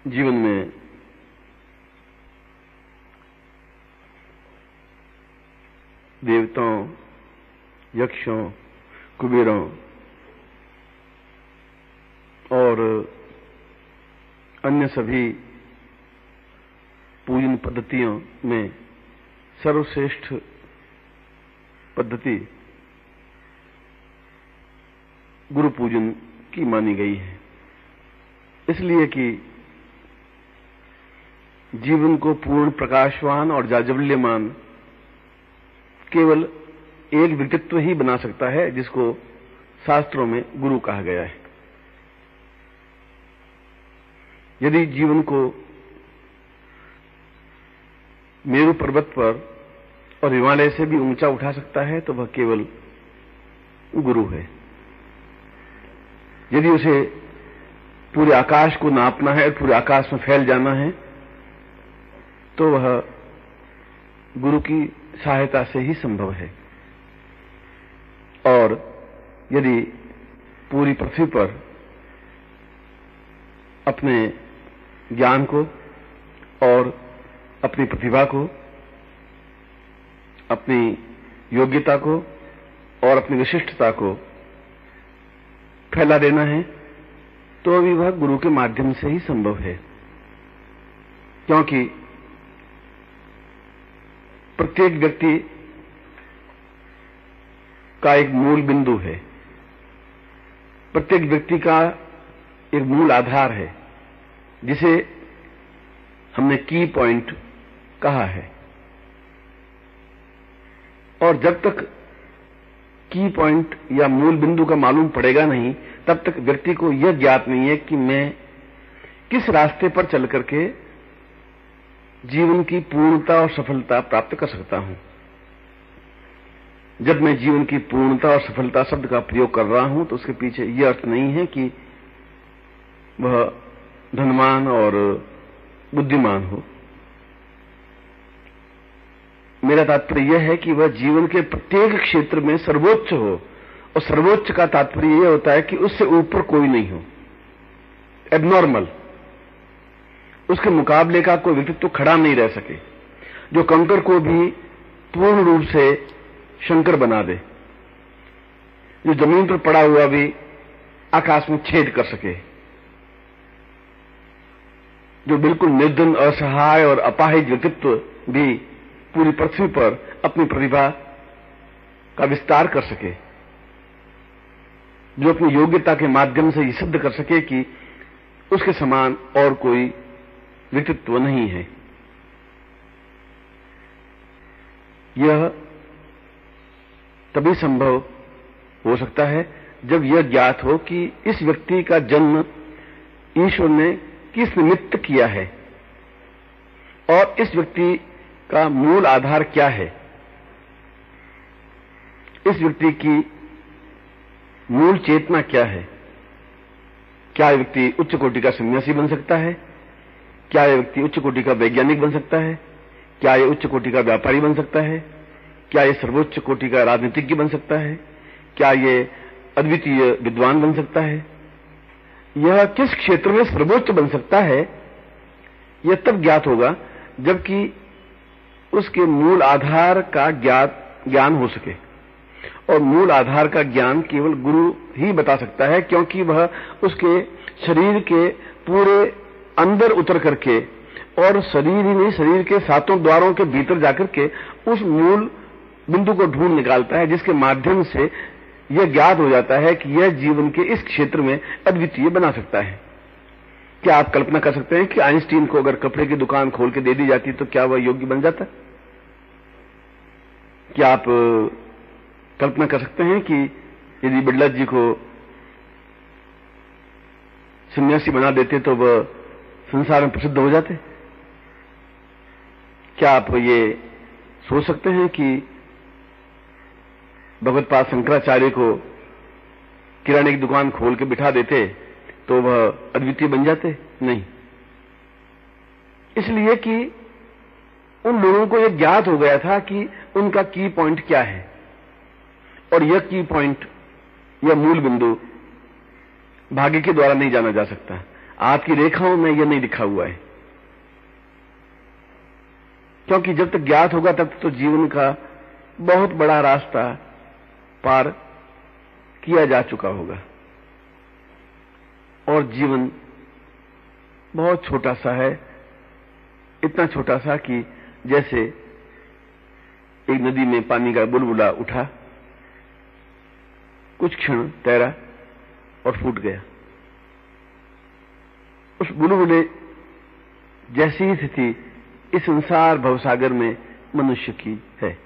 जीवन में देवताओं, यक्षों, कुबेरों और अन्य सभी पूजन पद्धतियों में सर्वश्रेष्ठ पद्धति गुरु पूजन की मानी गई है। इसलिए कि जीवन को पूर्ण प्रकाशवान और जाज्वल्यमान केवल एक व्यक्तित्व ही बना सकता है, जिसको शास्त्रों में गुरु कहा गया है। यदि जीवन को मेरु पर्वत पर और हिमालय से भी ऊंचा उठा सकता है तो वह केवल गुरु है। यदि उसे पूरे आकाश को नापना है, पूरे आकाश में फैल जाना है, तो वह गुरु की सहायता से ही संभव है। और यदि पूरी पृथ्वी पर अपने ज्ञान को और अपनी प्रतिभा को, अपनी योग्यता को और अपनी विशिष्टता को फैला देना है, तो भी वह गुरु के माध्यम से ही संभव है। क्योंकि प्रत्येक व्यक्ति का एक मूल बिंदु है, प्रत्येक व्यक्ति का एक मूल आधार है, जिसे हमने की पॉइंट कहा है। और जब तक की पॉइंट या मूल बिंदु का मालूम पड़ेगा नहीं, तब तक व्यक्ति को यह ज्ञात नहीं है कि मैं किस रास्ते पर चल करके जीवन की पूर्णता और सफलता प्राप्त कर सकता हूं। जब मैं जीवन की पूर्णता और सफलता शब्द का प्रयोग कर रहा हूं तो उसके पीछे यह अर्थ नहीं है कि वह धनवान और बुद्धिमान हो। मेरा तात्पर्य यह है कि वह जीवन के प्रत्येक क्षेत्र में सर्वोच्च हो, और सर्वोच्च का तात्पर्य यह होता है कि उससे ऊपर कोई नहीं हो, एबनॉर्मल, उसके मुकाबले का कोई व्यक्तित्व खड़ा नहीं रह सके, जो कंकर को भी पूर्ण रूप से शंकर बना दे, जो जमीन पर पड़ा हुआ भी आकाश में छेद कर सके, जो बिल्कुल निर्धन, असहाय और अपाहिज व्यक्तित्व भी पूरी पृथ्वी पर अपनी प्रतिभा का विस्तार कर सके, जो अपनी योग्यता के माध्यम से यह सिद्ध कर सके कि उसके समान और कोई व्यक्तित्व नहीं है। यह तभी संभव हो सकता है जब यह ज्ञात हो कि इस व्यक्ति का जन्म ईश्वर ने किस निमित्त किया है और इस व्यक्ति का मूल आधार क्या है। इस व्यक्ति की मूल चेतना क्या है। क्या यह व्यक्ति उच्च कोटि का सन्यासी बन सकता है? क्या यह व्यक्ति उच्च कोटि का वैज्ञानिक बन सकता है? क्या यह उच्च कोटि का व्यापारी बन सकता है? क्या यह सर्वोच्च कोटि का राजनीतिज्ञ बन सकता है? क्या यह अद्वितीय विद्वान बन सकता है? यह किस क्षेत्र में सर्वोच्च बन सकता है, यह तब ज्ञात होगा जबकि उसके मूल आधार का ज्ञान हो सके। और मूल आधार का ज्ञान केवल गुरु ही बता सकता है, क्योंकि वह उसके शरीर के पूरे अंदर उतर करके और शरीर ही नहीं, शरीर के सातों द्वारों के भीतर जाकर के उस मूल बिंदु को ढूंढ निकालता है, जिसके माध्यम से यह ज्ञात हो जाता है कि यह जीवन के इस क्षेत्र में अद्वितीय बना सकता है। क्या आप कल्पना कर सकते हैं कि आइंस्टीन को अगर कपड़े की दुकान खोल के दे दी जाती तो क्या वह योग्य बन जाता? क्या आप कल्पना कर सकते हैं कि यदि बिड़ला जी को सन्यासी बना देते तो वह संसार में प्रसिद्ध हो जाते? क्या आप ये सोच सकते हैं कि भगवत्पाद शंकराचार्य को किराने की दुकान खोल के बिठा देते तो वह अद्वितीय बन जाते? नहीं। इसलिए कि उन लोगों को यह ज्ञात हो गया था कि उनका की पॉइंट क्या है, और यह की पॉइंट, यह मूल बिंदु भाग्य के द्वारा नहीं जाना जा सकता। आपकी रेखाओं में यह नहीं लिखा हुआ है, क्योंकि जब तक ज्ञात होगा तब तो जीवन का बहुत बड़ा रास्ता पार किया जा चुका होगा और जीवन बहुत छोटा सा है, इतना छोटा सा कि जैसे एक नदी में पानी का बुलबुला उठा, कुछ क्षण तैरा और फूट गया। उस बुलबुले जैसी ही स्थिति इस संसार भवसागर में मनुष्य की है।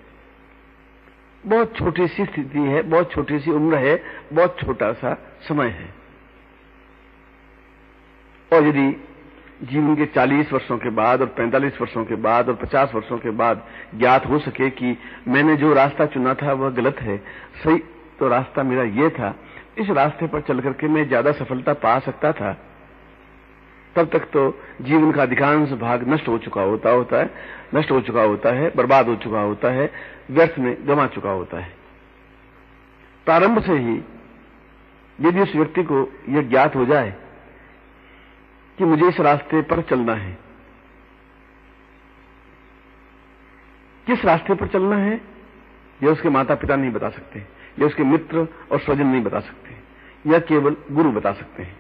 बहुत छोटी सी स्थिति है, बहुत छोटी सी उम्र है, बहुत छोटा सा समय है। और यदि जीवन के 40 वर्षों के बाद और 45 वर्षों के बाद और 50 वर्षों के बाद ज्ञात हो सके कि मैंने जो रास्ता चुना था वह गलत है, सही तो रास्ता मेरा यह था, इस रास्ते पर चल करके मैं ज्यादा सफलता पा सकता था, तब तक तो जीवन का अधिकांश भाग नष्ट हो चुका होता है, बर्बाद हो चुका होता है, व्यर्थ में गंवा चुका होता है। प्रारंभ से ही यदि उस व्यक्ति को यह ज्ञात हो जाए कि मुझे इस रास्ते पर चलना है, किस रास्ते पर चलना है यह उसके माता पिता नहीं बता सकते, यह उसके मित्र और स्वजन नहीं बता सकते, यह केवल गुरु बता सकते हैं।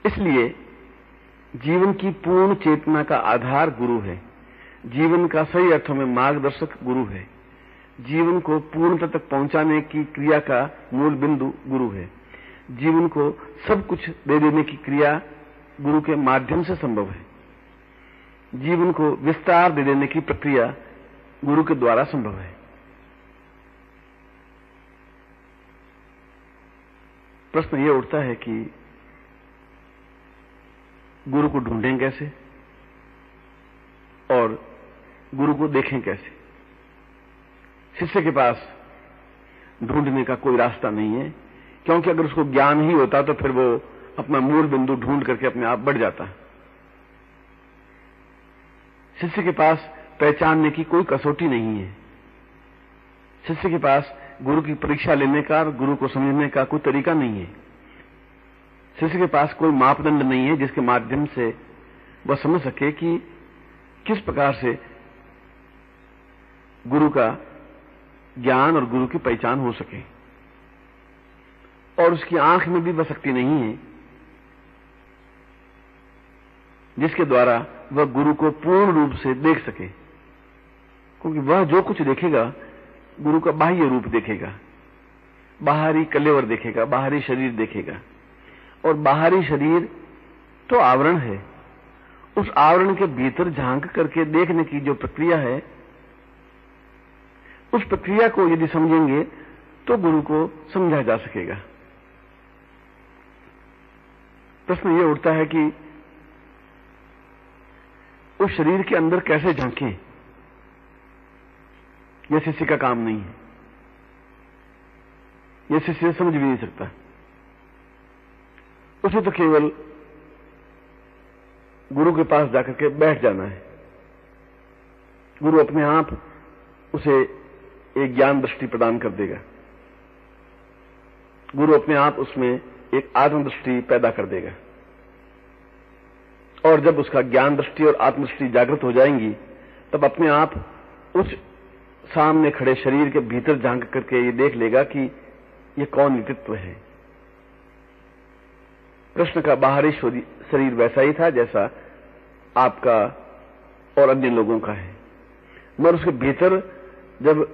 इसलिए जीवन की पूर्ण चेतना का आधार गुरु है, जीवन का सही अर्थों में मार्गदर्शक गुरु है, जीवन को पूर्णता तक पहुंचाने की क्रिया का मूल बिंदु गुरु है, जीवन को सब कुछ दे देने की क्रिया गुरु के माध्यम से संभव है, जीवन को विस्तार दे देने की प्रक्रिया गुरु के द्वारा संभव है। प्रश्न यह उठता है कि गुरु को ढूंढें कैसे और गुरु को देखें कैसे। शिष्य के पास ढूंढने का कोई रास्ता नहीं है, क्योंकि अगर उसको ज्ञान ही होता तो फिर वो अपना मूल बिंदु ढूंढ करके अपने आप बढ़ जाता। शिष्य के पास पहचानने की कोई कसौटी नहीं है, शिष्य के पास गुरु की परीक्षा लेने का और गुरु को समझने का कोई तरीका नहीं है, शिष्य के पास कोई मापदंड नहीं है जिसके माध्यम से वह समझ सके कि किस प्रकार से गुरु का ज्ञान और गुरु की पहचान हो सके। और उसकी आंख में भी वह शक्ति नहीं है जिसके द्वारा वह गुरु को पूर्ण रूप से देख सके, क्योंकि वह जो कुछ देखेगा गुरु का बाह्य रूप देखेगा, बाहरी कलेवर देखेगा, बाहरी शरीर देखेगा। और बाहरी शरीर तो आवरण है, उस आवरण के भीतर झांक करके देखने की जो प्रक्रिया है, उस प्रक्रिया को यदि समझेंगे तो गुरु को समझा जा सकेगा। प्रश्न यह उठता है कि उस शरीर के अंदर कैसे झांकें, यह शिष्य का काम नहीं है, यह शिष्य समझ भी नहीं सकता। उसे तो केवल गुरु के पास जाकर के बैठ जाना है, गुरु अपने आप उसे एक ज्ञान दृष्टि प्रदान कर देगा, गुरु अपने आप उसमें एक आत्मदृष्टि पैदा कर देगा। और जब उसका ज्ञान दृष्टि और आत्मदृष्टि जागृत हो जाएंगी तब अपने आप उस सामने खड़े शरीर के भीतर झांक करके ये देख लेगा कि ये कौन नेतृत्व है। कृष्ण का बाहरी शरीर वैसा ही था जैसा आपका और अन्य लोगों का है, मगर उसके भीतर जब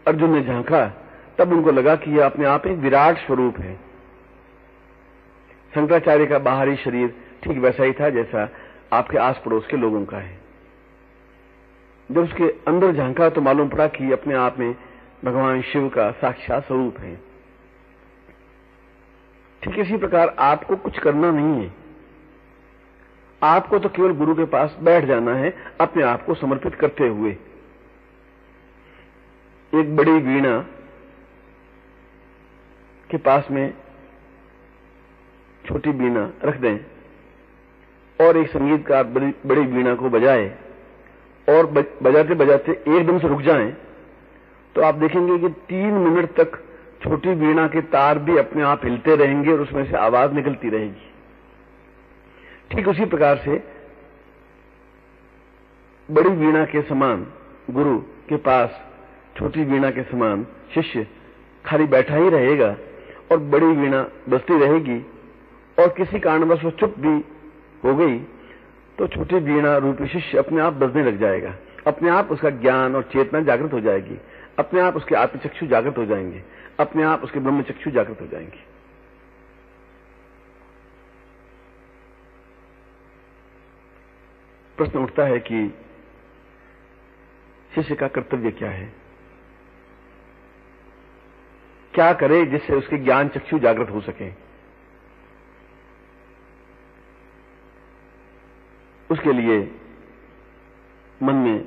अर्जुन ने झांका तब उनको लगा कि यह अपने आप एक विराट स्वरूप है। शंकराचार्य का बाहरी शरीर ठीक वैसा ही था जैसा आपके आस पड़ोस के लोगों का है। जब उसके अंदर झांका तो मालूम पड़ा कि अपने आप में भगवान शिव का साक्षात स्वरूप है। ठीक इसी प्रकार आपको कुछ करना नहीं है, आपको तो केवल गुरु के पास बैठ जाना है अपने आप को समर्पित करते हुए। एक बड़ी वीणा के पास में छोटी वीणा रख दें और एक संगीतकार बड़ी वीणा को बजाए और बजाते बजाते एकदम से रुक जाएं, तो आप देखेंगे कि 3 मिनट तक छोटी वीणा के तार भी अपने आप हिलते रहेंगे और उसमें से आवाज निकलती रहेगी। ठीक उसी प्रकार से बड़ी वीणा के समान गुरु के पास छोटी वीणा के समान शिष्य खाली बैठा ही रहेगा और बड़ी वीणा बजती रहेगी, और किसी कारणवश वो चुप भी हो गई तो छोटी वीणा रूपी शिष्य अपने आप बजने लग जाएगा। अपने आप उसका ज्ञान और चेतना जागृत हो जाएगी, अपने आप उसके आत्मचक्षु जागृत हो जाएंगे, अपने आप उसके ब्रह्मचक्षु जागृत हो जाएंगे। प्रश्न उठता है कि शिष्य का कर्तव्य क्या है, क्या करे जिससे उसके ज्ञान चक्षु जागृत हो सके। उसके लिए मन में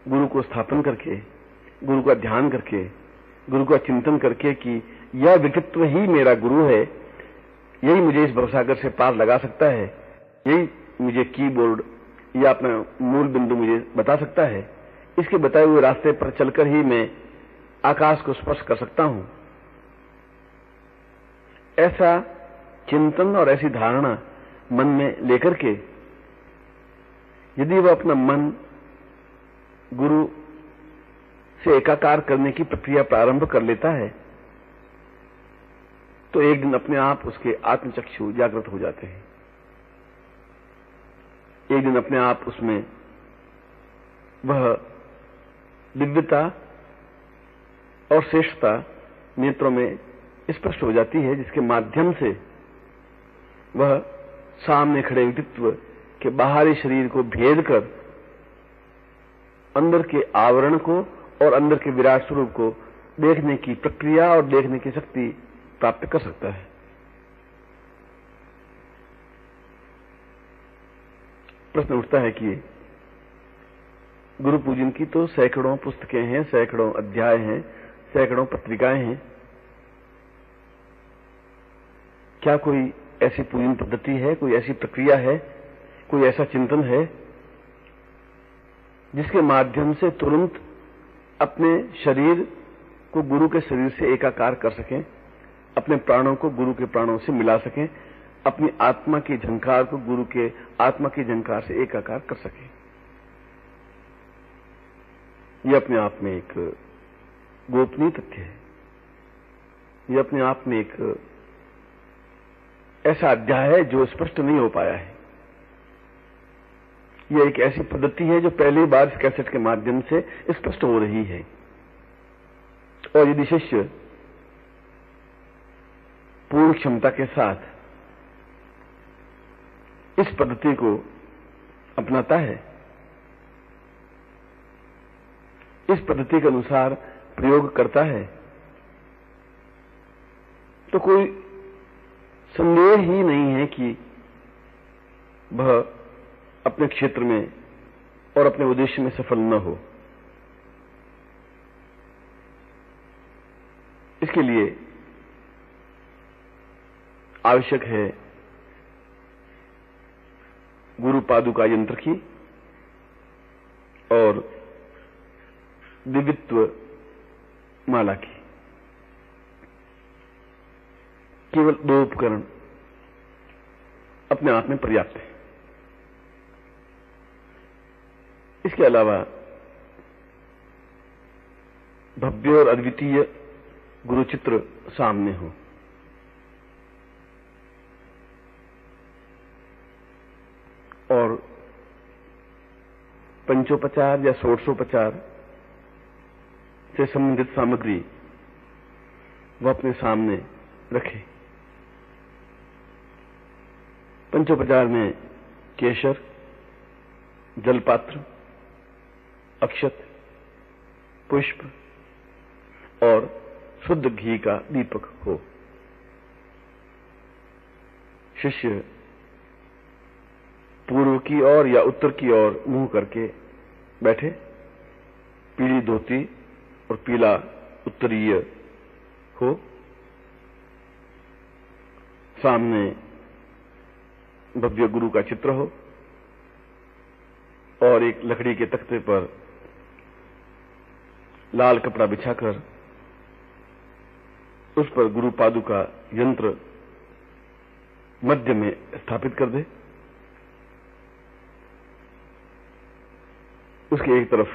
गुरु को स्थापन करके, गुरु का ध्यान करके, गुरु का चिंतन करके कि यह व्यक्तित्व ही मेरा गुरु है, यही मुझे इस भवसागर से पार लगा सकता है, यही मुझे कीबोर्ड या अपना मूल बिंदु मुझे बता सकता है, इसके बताए हुए रास्ते पर चलकर ही मैं आकाश को स्पर्श कर सकता हूं। ऐसा चिंतन और ऐसी धारणा मन में लेकर के यदि वह अपना मन गुरु से एकाकार करने की प्रक्रिया प्रारंभ कर लेता है तो एक दिन अपने आप उसके आत्मचक्षु जागृत हो जाते हैं। एक दिन अपने आप उसमें वह दिव्यता और श्रेष्ठता नेत्रों में स्पष्ट हो जाती है, जिसके माध्यम से वह सामने खड़े व्यक्तित्व के बाहरी शरीर को भेद कर अंदर के आवरण को और अंदर के विराट स्वरूप को देखने की प्रक्रिया और देखने की शक्ति प्राप्त कर सकता है। प्रश्न उठता है कि गुरु पूजन की तो सैकड़ों पुस्तकें हैं, सैकड़ों अध्याय हैं, सैकड़ों पत्रिकाएं हैं, क्या कोई ऐसी पूजन पद्धति है, कोई ऐसी प्रक्रिया है, कोई ऐसा चिंतन है जिसके माध्यम से तुरंत अपने शरीर को गुरु के शरीर से एकाकार कर सकें, अपने प्राणों को गुरु के प्राणों से मिला सकें, अपनी आत्मा की झंकार को गुरु के आत्मा की झंकार से एकाकार कर सकें। यह अपने आप में एक गोपनीय तथ्य है। यह अपने आप में एक ऐसा अध्याय है जो स्पष्ट नहीं हो पाया है। यह एक ऐसी पद्धति है जो पहली बार इस कैसेट के माध्यम से स्पष्ट हो रही है। और यदि शिष्य पूर्ण क्षमता के साथ इस पद्धति को अपनाता है, इस पद्धति के अनुसार प्रयोग करता है, तो कोई संदेह ही नहीं है कि वह अपने क्षेत्र में और अपने उद्देश्य में सफल न हो। इसके लिए आवश्यक है गुरु पादुका यंत्र की और दिव्यत्व माला की। केवल दो उपकरण अपने आप में पर्याप्त है। इसके अलावा भव्य और अद्वितीय गुरु चित्र सामने हो, और पंचोपचार या षोडशोपचार से संबंधित सामग्री वह अपने सामने रखे। पंचोपचार में केशर, जलपात्र, अक्षत, पुष्प और शुद्ध घी का दीपक हो। शिष्य पूर्व की ओर या उत्तर की ओर मुंह करके बैठे, पीली धोती और पीला उत्तरीय हो, सामने भव्य गुरु का चित्र हो और एक लकड़ी के तख्ते पर लाल कपड़ा बिछाकर उस पर गुरु पादुका यंत्र मध्य में स्थापित कर दे। उसकी एक तरफ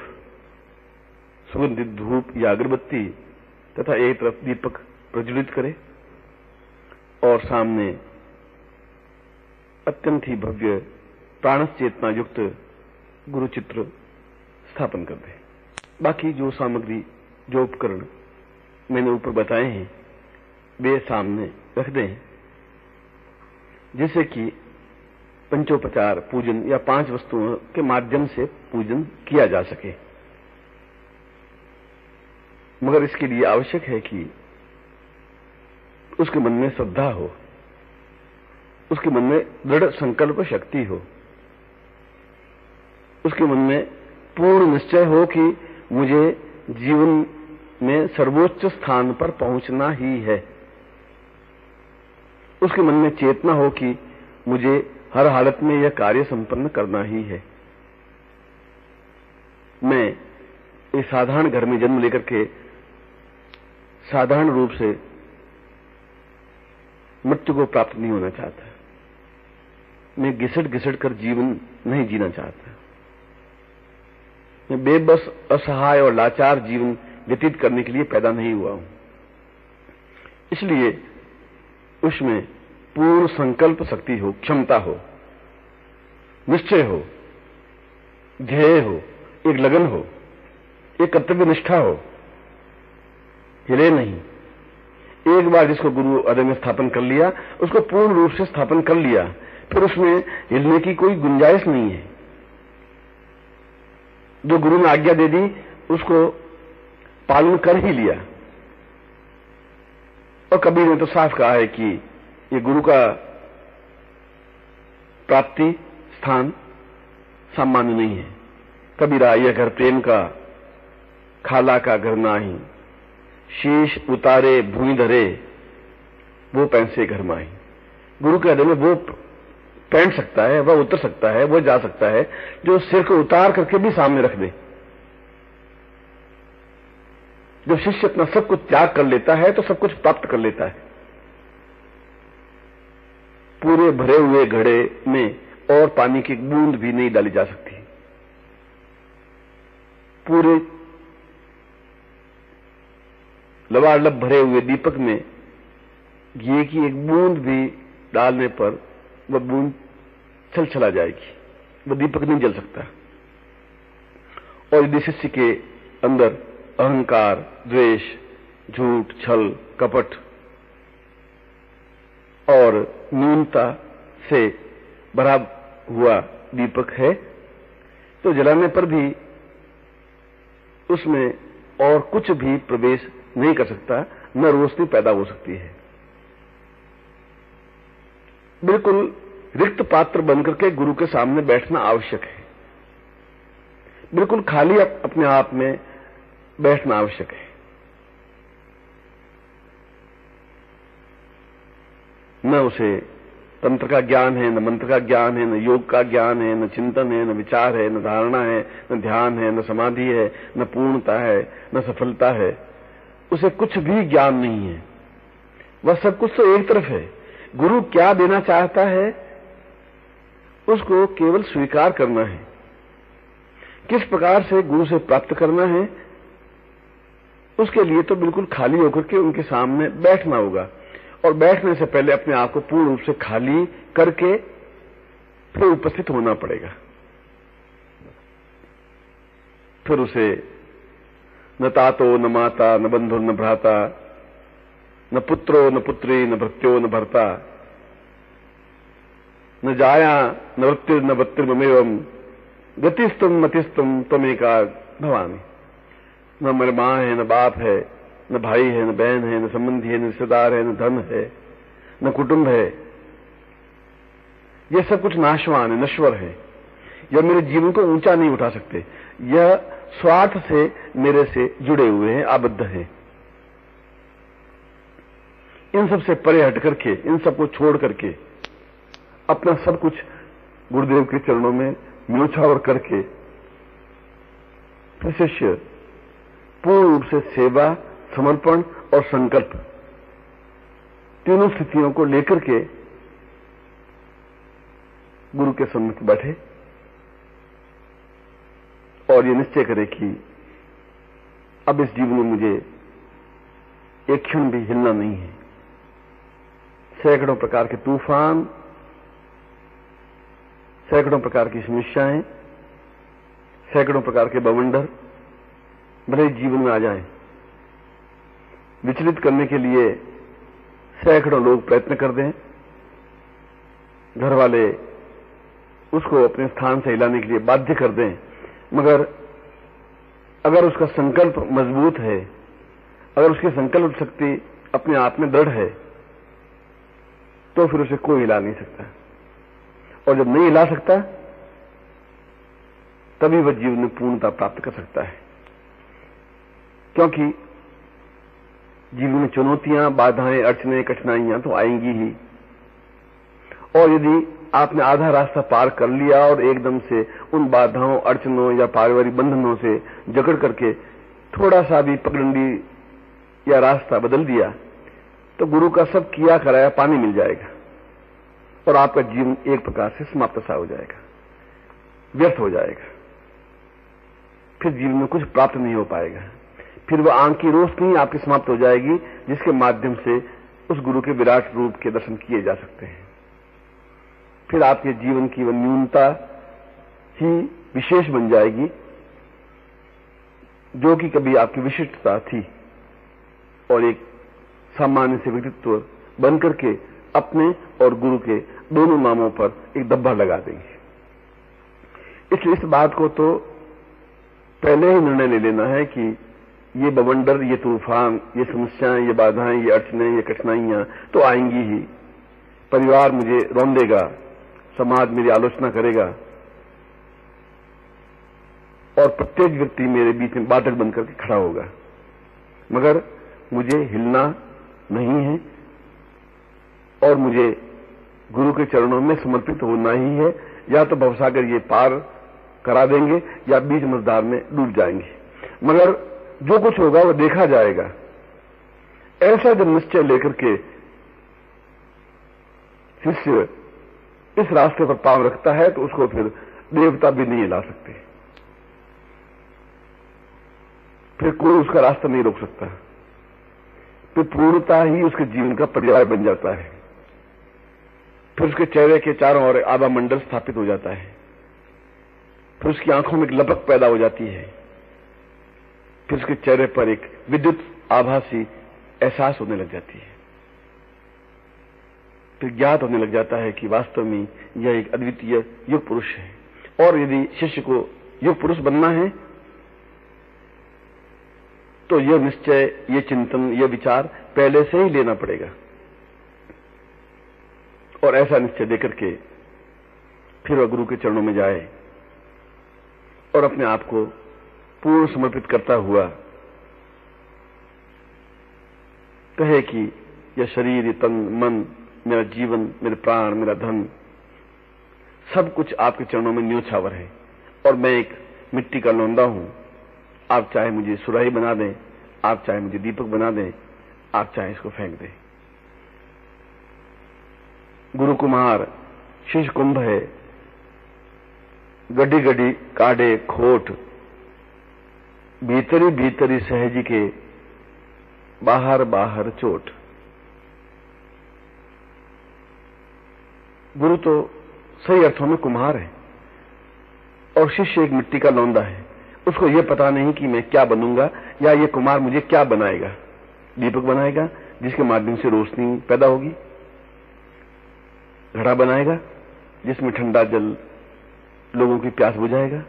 सुगंधित धूप या अगरबत्ती तथा एक तरफ दीपक प्रज्वलित करे और सामने अत्यंत ही भव्य प्राण चेतना युक्त गुरु चित्र स्थापन कर दे। बाकी जो सामग्री, जो उपकरण मैंने ऊपर बताए हैं, वे सामने रख दें, जिससे कि पंचोपचार पूजन या 5 वस्तुओं के माध्यम से पूजन किया जा सके। मगर इसके लिए आवश्यक है कि उसके मन में श्रद्धा हो, उसके मन में दृढ़ संकल्प शक्ति हो, उसके मन में पूर्ण निश्चय हो कि मुझे जीवन में सर्वोच्च स्थान पर पहुंचना ही है। उसके मन में चेतना हो कि मुझे हर हालत में यह कार्य संपन्न करना ही है। मैं एक साधारण घर में जन्म लेकर के साधारण रूप से मृत्यु को प्राप्त नहीं होना चाहता। मैं घिसट घिसट कर जीवन नहीं जीना चाहता। मैं बेबस, असहाय और लाचार जीवन व्यतीत करने के लिए पैदा नहीं हुआ हूं। इसलिए उसमें पूर्ण संकल्प शक्ति हो, क्षमता हो, निश्चय हो, ध्येय हो, एक लगन हो, एक कर्तव्य निष्ठा हो, हिले नहीं। एक बार जिसको गुरु हृदय में स्थापन कर लिया, उसको पूर्ण रूप से स्थापन कर लिया, फिर उसमें हिलने की कोई गुंजाइश नहीं है। जो गुरु ने आज्ञा दे दी उसको पालन कर ही लिया। और कबीर ने तो साफ कहा है कि ये गुरु का प्राप्ति स्थान सामान्य नहीं है। कबीरा यह घर प्रेम का, खाला का घर नाही, शीश उतारे भूमि धरे, वो पैंसे घर माही। गुरु के हृदय में वो पैंट सकता है, वह उतर सकता है, वह जा सकता है जो सिर को उतार करके भी सामने रख दे। जब शिष्य अपना सब कुछ त्याग कर लेता है तो सब कुछ प्राप्त कर लेता है। पूरे भरे हुए घड़े में और पानी की बूंद भी नहीं डाली जा सकती। पूरे लबालब भरे हुए दीपक में घी की एक बूंद भी डालने पर वह बूंद छल छला जाएगी, वह दीपक नहीं जल सकता। और यदि शिष्य के अंदर अहंकार, द्वेष, झूठ, छल, कपट और न्यूनता से भरा हुआ दीपक है तो जलाने पर भी उसमें और कुछ भी प्रवेश नहीं कर सकता, न रोशनी पैदा हो सकती है। बिल्कुल रिक्त पात्र बनकर के गुरु के सामने बैठना आवश्यक है। बिल्कुल खाली अपने आप में बैठना आवश्यक है। न उसे तंत्र का ज्ञान है, न मंत्र का ज्ञान है, न योग का ज्ञान है, न चिंतन है, न विचार है, न धारणा है, न ध्यान है, न समाधि है, न पूर्णता है, न सफलता है। उसे कुछ भी ज्ञान नहीं है। वह सब कुछ तो एक तरफ है। गुरु क्या देना चाहता है उसको केवल स्वीकार करना है। किस प्रकार से गुरु से प्राप्त करना है उसके लिए तो बिल्कुल खाली होकर के उनके सामने बैठना होगा। और बैठने से पहले अपने आप को पूर्ण रूप से खाली करके फिर उपस्थित होना पड़ेगा। फिर उसे न तातो न माता न बंधु न भ्राता न पुत्रो न पुत्री न भृत्यो न भर्ता न जाया न वृत्तिर न वृत्तिर्ममेवम गतिस्तुम मतिस्तुम त्वमेका भवामी। न मेरी मां है, न बाप है, न भाई है, न बहन है, न संबंधी है, न रिश्तेदार है, न धन है, न कुटुंब है। यह सब कुछ नाशवान है, नश्वर है। यह मेरे जीवन को ऊंचा नहीं उठा सकते। यह स्वार्थ से मेरे से जुड़े हुए हैं, आबद्ध हैं। इन सब से परे हट करके, इन सब को छोड़ करके अपना सब कुछ गुरुदेव के चरणों में न्योछावर करके शिष्य पूर्ण रूप से सेवा, समर्पण और संकल्प तीनों स्थितियों को लेकर के गुरु के सम्मुख बैठे और ये निश्चय करे कि अब इस जीवन में मुझे एक क्षण भी हिलना नहीं है। सैकड़ों प्रकार के तूफान, सैकड़ों प्रकार की समस्याएं, सैकड़ों प्रकार के बवंडर भले जीवन में आ जाएं, विचलित करने के लिए सैकड़ों लोग प्रयत्न कर दें, घर वाले उसको अपने स्थान से हिलाने के लिए बाध्य कर दें, मगर अगर उसका संकल्प मजबूत है, अगर उसकी संकल्प शक्ति अपने आप में दृढ़ है, तो फिर उसे कोई हिला नहीं सकता। और जब नहीं हिला सकता तभी वह जीवन में पूर्णता प्राप्त कर सकता है। क्योंकि जीवन में चुनौतियां, बाधाएं, अड़चनें, कठिनाइयां तो आएंगी ही। और यदि आपने आधा रास्ता पार कर लिया और एकदम से उन बाधाओं, अड़चनों या पारिवारिक बंधनों से जकड़ करके थोड़ा सा भी पगडंडी या रास्ता बदल दिया, तो गुरु का सब किया कराया पानी मिल जाएगा और आपका जीवन एक प्रकार से समाप्त सा हो जाएगा, व्यर्थ हो जाएगा। फिर जीवन में कुछ प्राप्त नहीं हो पाएगा। फिर वह आंख की रोशनी आपकी समाप्त हो जाएगी, जिसके माध्यम से उस गुरु के विराट रूप के दर्शन किए जा सकते हैं। फिर आपके जीवन की वह न्यूनता ही विशेष बन जाएगी, जो कि कभी आपकी विशिष्टता थी, और एक सामान्य से व्यक्तित्व बनकर के अपने और गुरु के दोनों नामों पर एक धब्बा लगा देंगे। इसलिए इस बात को तो पहले ही निर्णय ले लेना है कि ये बवंडर, ये तूफान, ये समस्याएं, ये बाधाएं, ये अड़चनें, ये कठिनाइयां तो आएंगी ही। परिवार मुझे रौंदेगा, समाज मेरी आलोचना करेगा और प्रत्येक व्यक्ति मेरे बीच में बाधक बनकर के खड़ा होगा, मगर मुझे हिलना नहीं है और मुझे गुरु के चरणों में समर्पित होना ही है। या तो भवसागर ये पार करा देंगे या बीच मझधार में डूब जाएंगे, मगर जो कुछ होगा वह देखा जाएगा। ऐसा जब निश्चय लेकर के शिष्य इस रास्ते पर पांव रखता है तो उसको फिर देवता भी नहीं ला सकते, फिर कोई उसका रास्ता नहीं रोक सकता। फिर पूर्णता ही उसके जीवन का पर्याय बन जाता है। फिर उसके चेहरे के चारों ओर आभा मंडल स्थापित हो जाता है। फिर उसकी आंखों में एक लपक पैदा हो जाती है। फिर उसके चेहरे पर एक विद्युत आभासी एहसास होने लग जाती है। फिर ज्ञात होने लग जाता है कि वास्तव में यह एक अद्वितीय युग पुरुष है। और यदि शिष्य को युग पुरुष बनना है तो यह निश्चय, यह चिंतन, यह विचार पहले से ही लेना पड़ेगा। और ऐसा निश्चय देकर के फिर वह गुरु के चरणों में जाए और अपने आप को पूर्ण समर्पित करता हुआ कहे कि यह शरीर, तन, मन, मेरा जीवन, मेरे प्राण, मेरा धन, सब कुछ आपके चरणों में न्योछावर है और मैं एक मिट्टी का लौंदा हूं। आप चाहे मुझे सुराही बना दें, आप चाहे मुझे दीपक बना दें, आप चाहे इसको फेंक दें। गुरु कुमार शिष्य कुंभ है, गड्डी गड्डी काढ़े खोट, भीतरी भीतरी सहजी के, बाहर बाहर चोट। गुरु तो सही अर्थों में कुम्हार है और शिष्य एक मिट्टी का लौंदा है। उसको यह पता नहीं कि मैं क्या बनूंगा या ये कुम्हार मुझे क्या बनाएगा। दीपक बनाएगा जिसके माध्यम से रोशनी पैदा होगी, घड़ा बनाएगा जिसमें ठंडा जल लोगों की प्यास बुझाएगा।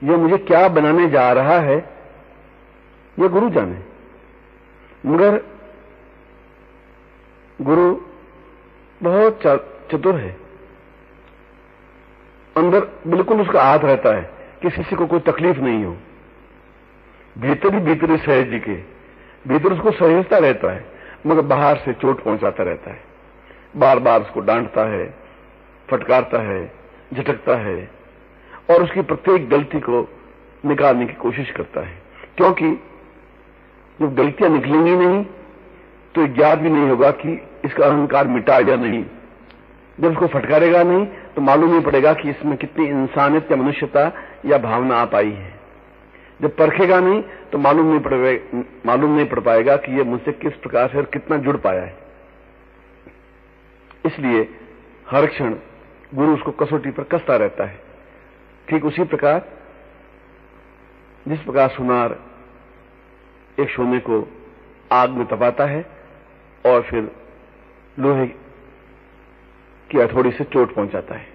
यह मुझे क्या बनाने जा रहा है यह गुरु जाने, मगर गुरु बहुत चतुर है। अंदर बिल्कुल उसका हाथ रहता है कि किसी को कोई तकलीफ नहीं हो। भीतर ही भीतर सहज जी के भीतर उसको सहजता रहता है, मगर बाहर से चोट पहुंचाता रहता है। बार बार उसको डांटता है, फटकारता है, झटकता है और उसकी प्रत्येक गलती को निकालने की कोशिश करता है। क्योंकि जब गलतियां निकलेंगी नहीं तो ज्ञात भी नहीं होगा कि इसका अहंकार मिटा या नहीं। जब उसको फटकारेगा नहीं तो मालूम नहीं पड़ेगा कि इसमें कितनी इंसानियत या मनुष्यता या भावना आ पाई है। जब परखेगा नहीं तो मालूम नहीं पड़ पाएगा कि यह मुझसे किस प्रकार से और कितना जुड़ पाया है। इसलिए हर क्षण गुरु उसको कसौटी पर कसता रहता है। ठीक उसी प्रकार जिस प्रकार सुनार एक सोने को आग में तपाता है और फिर लोहे की हथौड़ी से चोट पहुंचाता है,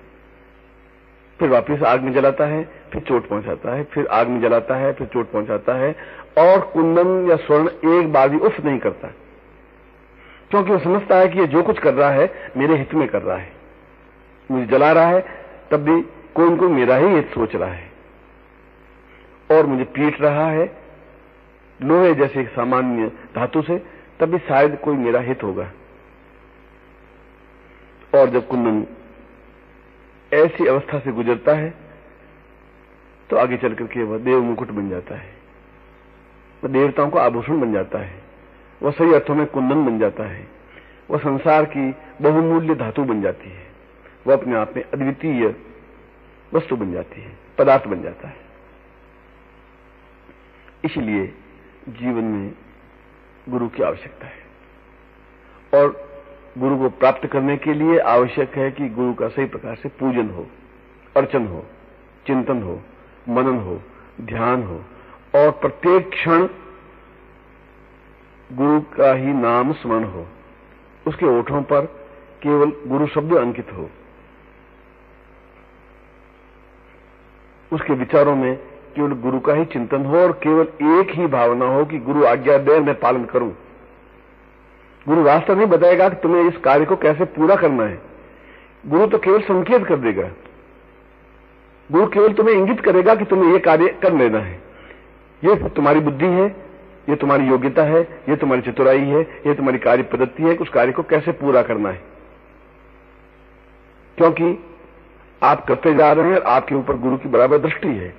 फिर वापस आग में जलाता है, फिर चोट पहुंचाता है, फिर आग में जलाता है, फिर चोट पहुंचाता है, और कुंदन या स्वर्ण एक बार भी उफ नहीं करता, क्योंकि वो समझता है कि ये जो कुछ कर रहा है मेरे हित में कर रहा है। मुझे जला रहा है तब भी कोई इनको मेरा ही हित सोच रहा है, और मुझे पीट रहा है लोहे जैसे सामान्य धातु से तब भी शायद कोई मेरा हित होगा। और जब कुंदन ऐसी अवस्था से गुजरता है तो आगे चल करके वह देव मुकुट बन जाता है, वह देवताओं का आभूषण बन जाता है, वह सही अर्थों में कुंदन बन जाता है, वह संसार की बहुमूल्य धातु बन जाती है, वह अपने आप में अद्वितीय वस्तु बन जाती है, पदार्थ बन जाता है। इसलिए जीवन में गुरु की आवश्यकता है, और गुरु को प्राप्त करने के लिए आवश्यक है कि गुरु का सही प्रकार से पूजन हो, अर्चन हो, चिंतन हो, मनन हो, ध्यान हो, और प्रत्येक क्षण गुरु का ही नाम स्मरण हो, उसके ओठों पर केवल गुरु शब्द अंकित हो, उसके विचारों में केवल गुरु का ही चिंतन हो, और केवल एक ही भावना हो कि गुरु आज्ञा दे मैं पालन करूं। गुरु रास्ता नहीं बताएगा कि तुम्हें इस कार्य को कैसे पूरा करना है, गुरु तो केवल संकेत कर देगा, गुरु केवल तुम्हें इंगित करेगा कि तुम्हें यह कार्य कर लेना है, यह तुम्हारी बुद्धि है, यह तुम्हारी योग्यता है, यह तुम्हारी चतुराई है, यह तुम्हारी कार्य पद्धति है कि उस कार्य को कैसे पूरा करना है। क्योंकि आप करते जा रहे हैं और आपके ऊपर गुरु की बराबर दृष्टि है।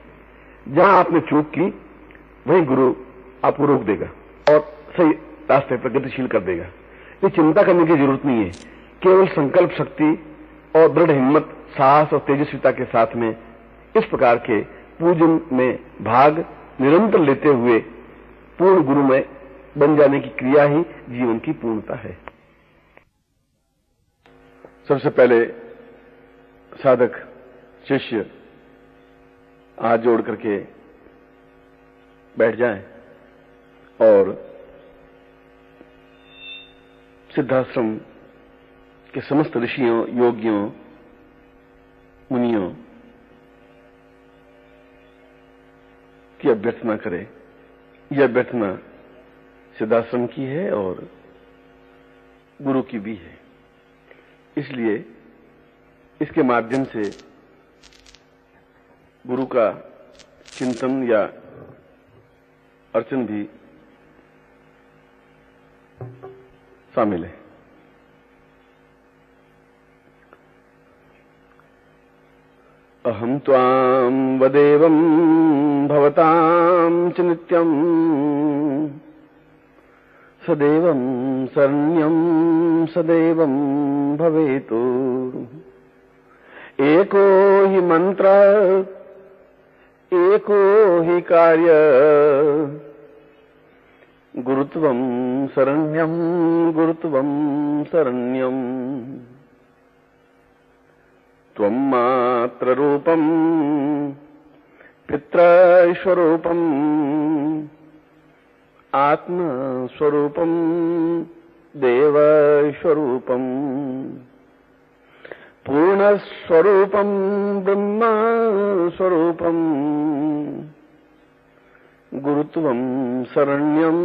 जहां आपने चूक की वहीं गुरु आपको रोक देगा और सही रास्ते पर गतिशील कर देगा। ये चिंता करने की जरूरत नहीं है, केवल संकल्प शक्ति और दृढ़ हिम्मत, साहस और तेजस्विता के साथ में इस प्रकार के पूजन में भाग निरंतर लेते हुए पूर्ण गुरु में बन जाने की क्रिया ही जीवन की पूर्णता है। सबसे पहले साधक शिष्य हाथ जोड़ करके बैठ जाएं और सिद्धाश्रम के समस्त ऋषियों, योगियों, मुनियों की अभ्यर्थना करें। यह अभ्यर्थना सिद्धाश्रम की है और गुरु की भी है। इसलिए इसके माध्यम से गुरु का चिंतन या अर्चन भी शामिल है। अहम त्वां वदेवं भवतां च नित्यं सदैवं शरण्यं सदैवं भवेतु। एको हि मंत्र एको हि कार्य गुरुत्वं शरण्यं गुरुत्वं शरण्यं। त्वं मात्र रूपं पितृस्वरूपं आत्मस्वरूपं देवस्वरूपं पूर्णस्वरूपं ब्रह्मस्वरूपं गुरुत्वं शरण्यं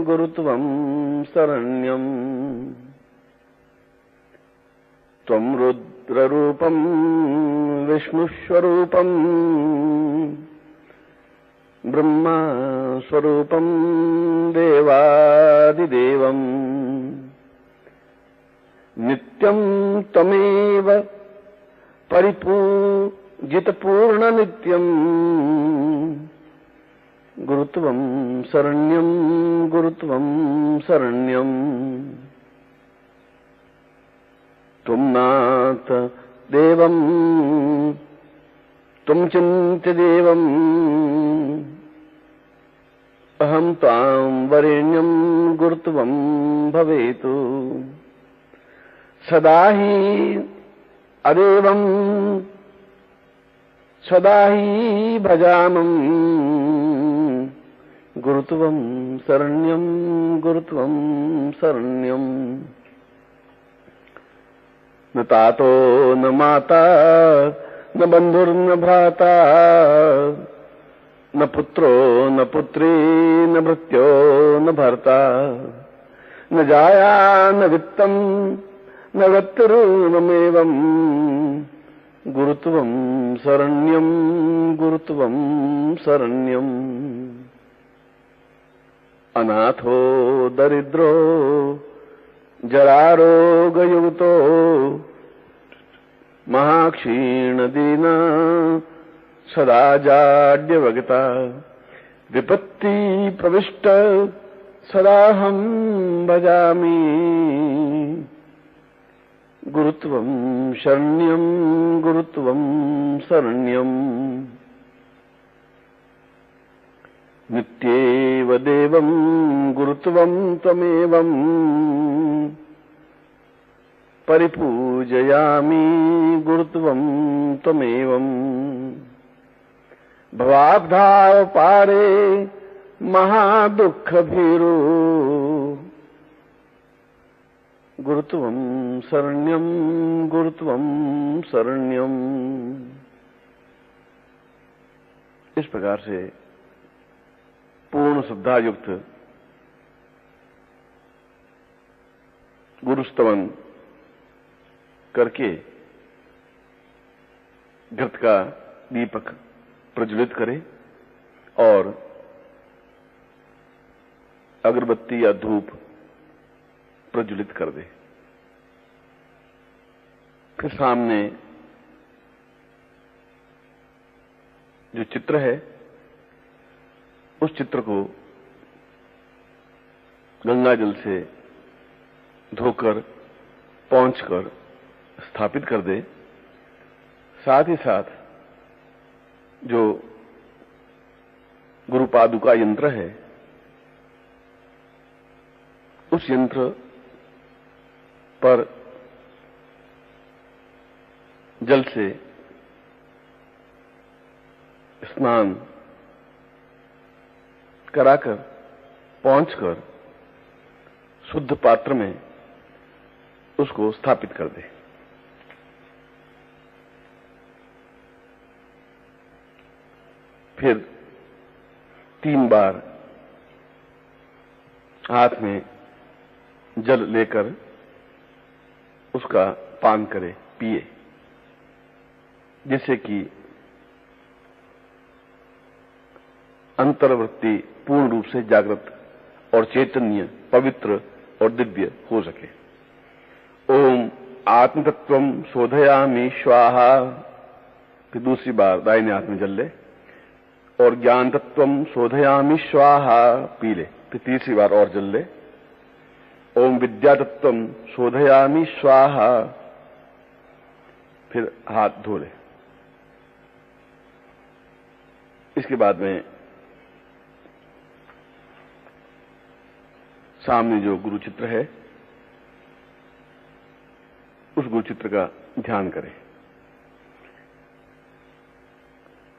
गुरुत्वं शरण्यं। त्वं रुद्ररूपं विष्णुस्वरूपं ब्रह्मस्वरूपं देवादिदेवं। नित्यं त्वमेव परिपूजितपूर्णनित्यं गुरुत्वं शरण्यं गुरुत्वं शरण्यं। त्वं मात देवम् त्वं चिन्त्य देवम् अहं त्वां वरेण्यं गुरुत्वं भवेतु सदा हि अदेवं सदा हि भजामं गुरुत्वं शरण्यं गुरुत्वं शरण्यं न तातो न माता न बंधुर्न भ्राता न पुत्रो न पुत्री न भृत्यो न भर्ता न जाया न वित्तं न गतिर्नमेवं गुरुत्वं शरण्यं गुरुत्वं शरण्यं अनाथो दरिद्रो जरारोगयुक्तो महाक्षीणदीना सदा जाड्यवगता विपत्ति प्रविष्ट सदाहं भजामि गुरुत्वं शरण्यं गुरुत्वं शरण्यं नित्येव देवं गुरुत्वं त्वमेवं परिपूजयामि गुरुत्वं त्वमेवं भवाब्धाव पारे महादुःखभीरो गुरुत्वं शरण्यं गुरुत्वं शरण्यं। इस प्रकार से पूर्ण श्रद्धा युक्त गुरुस्तवन करके घृत का दीपक प्रज्वलित करे और अगरबत्ती या धूप प्रज्वलित कर दे। फिर सामने जो चित्र है उस चित्र को गंगा जल से धोकर पहुंचकर स्थापित कर दे। साथ ही साथ जो गुरु पादुका यंत्र है उस यंत्र पर जल से स्नान कराकर पहुंचकर शुद्ध पात्र में उसको स्थापित कर दे। फिर 3 बार हाथ में जल लेकर उसका पान करे, पिए, जिससे कि अंतर्वृत्ति पूर्ण रूप से जागृत और चैतन्य, पवित्र और दिव्य हो सके। ओम आत्मतत्वम शोधयामि स्वाहा। फिर दूसरी बार दाहिने हाथ में जल ले और ज्ञान तत्वम शोधयामि स्वाहा, पी ले। फिर तीसरी बार और जल ले। ओम विद्या तत्वम शोधयामि स्वाहा, फिर हाथ धो ले। इसके बाद में सामने जो गुरु चित्र है उस गुरु चित्र का ध्यान करें।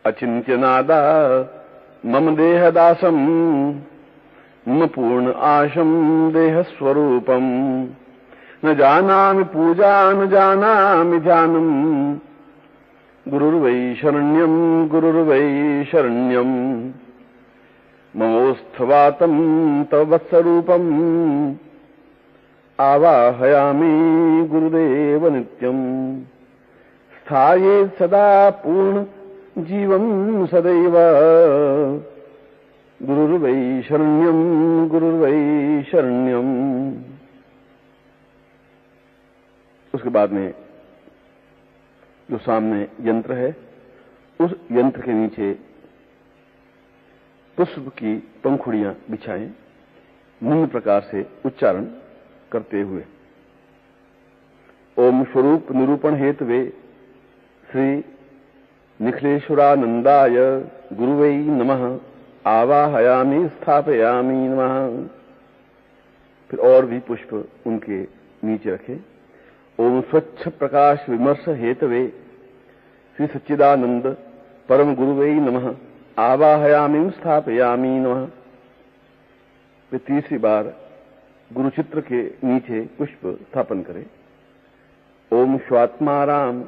अचिंत्यनादा मम देहदासम मम पूर्ण आशम देह स्वरूपम न जानामि पूजा न जानामि ध्यानम गुरुर्वै शरण्यम गुरुर्वै शरण्यम ममोस्थवातं तव वत्सरूपम् आवाहयामि गुरुदेव नित्यम् स्थाये सदा पूर्ण जीवं सदैव गुरुर्वै शरण्यं गुरुर्वै शरण्यं। उसके बाद में जो सामने यंत्र है उस यंत्र के नीचे पुष्प की पंखुड़ियां बिछाएं, निम्न प्रकार से उच्चारण करते हुए ओम स्वरूप निरूपण हेतवे श्री निखिलेश्वरानंदाय गुरुवै नमः आवाहयामि स्थापयामि नमः। फिर और भी पुष्प उनके नीचे रखे। ओम स्वच्छ प्रकाश विमर्श हेतवे श्री सच्चिदानंद परम गुरुवै नमः आवाहयामि स्थापयामि नमः। फिर तीसरी बार गुरुचित्र के नीचे पुष्प स्थापन करें। ओम स्वात्माराम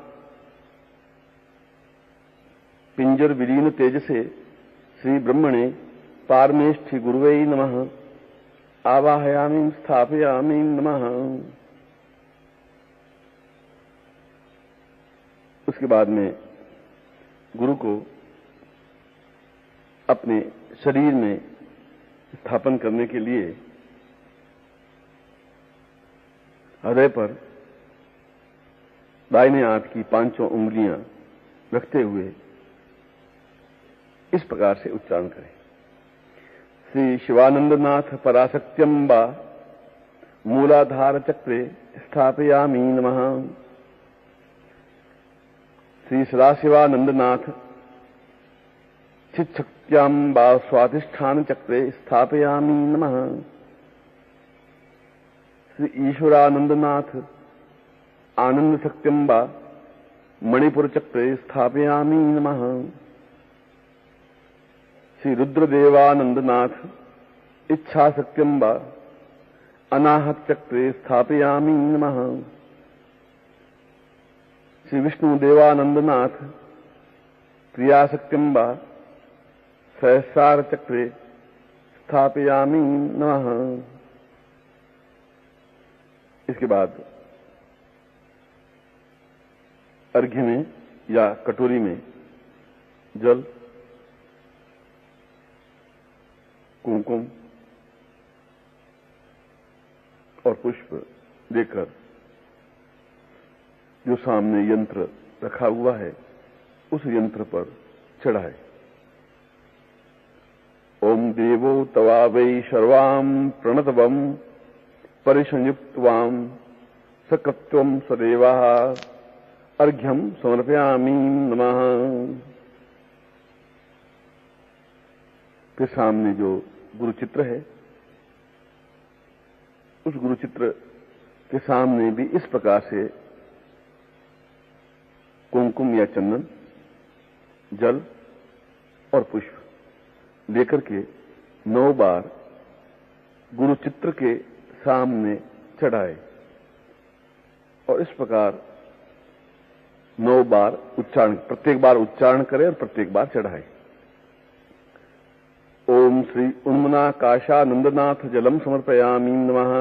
पिंजर विलीन तेज से श्री ब्रह्मणे पारमेष्ठि गुरुवै नमः आवाहयामि स्थापयामि नमः। उसके बाद में गुरु को अपने शरीर में स्थापन करने के लिए हृदय पर दाहिने हाथ की पांचों उंगलियां रखते हुए इस प्रकार से उच्चारण करें। श्री शिवानंदनाथ पराशक्त्यंबा मूलाधार चक्रे स्थापयामि नमः। श्री सदाशिवानंदनाथ चित्शक्त्याम्बा स्वाधिष्ठान चक्रे स्थापयामि नमः। श्री ईश्वरानंदनाथ आनंद शक्त्यंबा मणिपुर चक्रे स्थापयामि नमः। श्री रुद्रदेवानंदनाथ इच्छा शक्त्यंबा अनाहत चक्रे स्थापयामि नमः। श्री विष्णुदेवानंदनाथ क्रियाशक्त्यंबा सहस्रार चक्रे स्थापयामि नमः। इसके बाद अर्घ्य में या कटोरी में जल, कुमकुम और पुष्प देकर जो सामने यंत्र रखा हुआ है उस यंत्र पर चढ़ाए। ओम देवो तवा वै सर्वाम प्रणतवम परिसंयुक्तवाम सकृत्वम सदेवा अर्घ्यम समर्पयामि नमः। के सामने जो गुरुचित्र है उस गुरुचित्र के सामने भी इस प्रकार से कुमकुम या चंदन, जल और पुष्प लेकर के 9 बार गुरुचित्र के सामने चढ़ाए और इस प्रकार 9 बार उच्चारण, प्रत्येक बार उच्चारण करें और प्रत्येक बार चढ़ाए। ओम श्री उन्मनाकाशानंदनाथ जलम समर्पयामि नमः।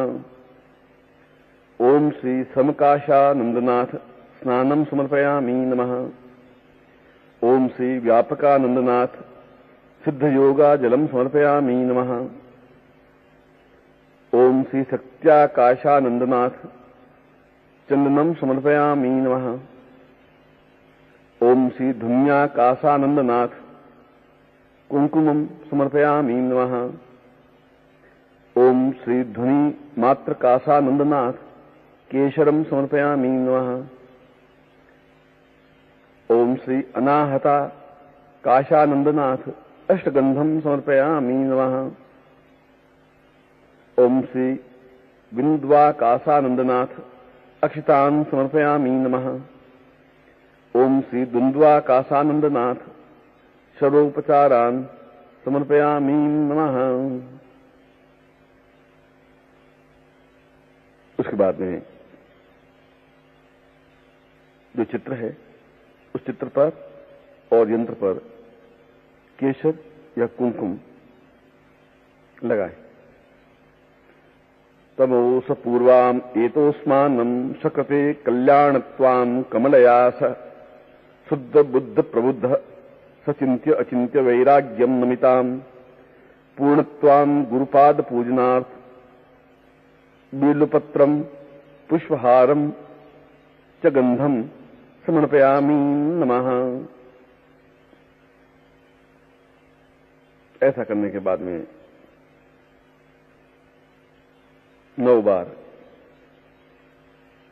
ओम श्री समकाशानंदनाथ स्नानम समर्पयामि नमः। ओम श्री व्यापकानंदनाथ सिद्धयोगा जलम समर्पयामि नमः। ओम श्री सत्याकाशानंदनाथ चंदनम समर्पयामि नमः। ओम श्री धुन्याकाशानंदनाथ कुंकुमम समर्पयामि नमः। ओम श्री ध्वनि मात्र काशानंदनाथ केशरम समर्पयामि नमः। ओम श्री अनाहता काशानंदनाथ अष्टगंधम समर्पयामि नमः। ओम श्री बिंद्वा काशानंदनाथ अक्षतान समर्पयामि नमः। ओम श्री दुंद्वा काशानंदनाथ षडोपचारान समर्पयामि नमः। उसके बाद में जो चित्र है उस चित्र पर और यंत्र पर केशर या कुमकुम लगाए। तमोस पूर्वाम एतोस्मानम सकृते कल्याणत्वाम कमलयास शुद्ध बुद्ध प्रबुद्ध सचिंत्य अचिंत्य वैराग्यम नमिताम पूर्णत्वाम गुरुपाद पूजनार्थ बिल्वपत्रम पुष्पहारम च गंधम समर्पयामि नमः। ऐसा करने के बाद में 9 बार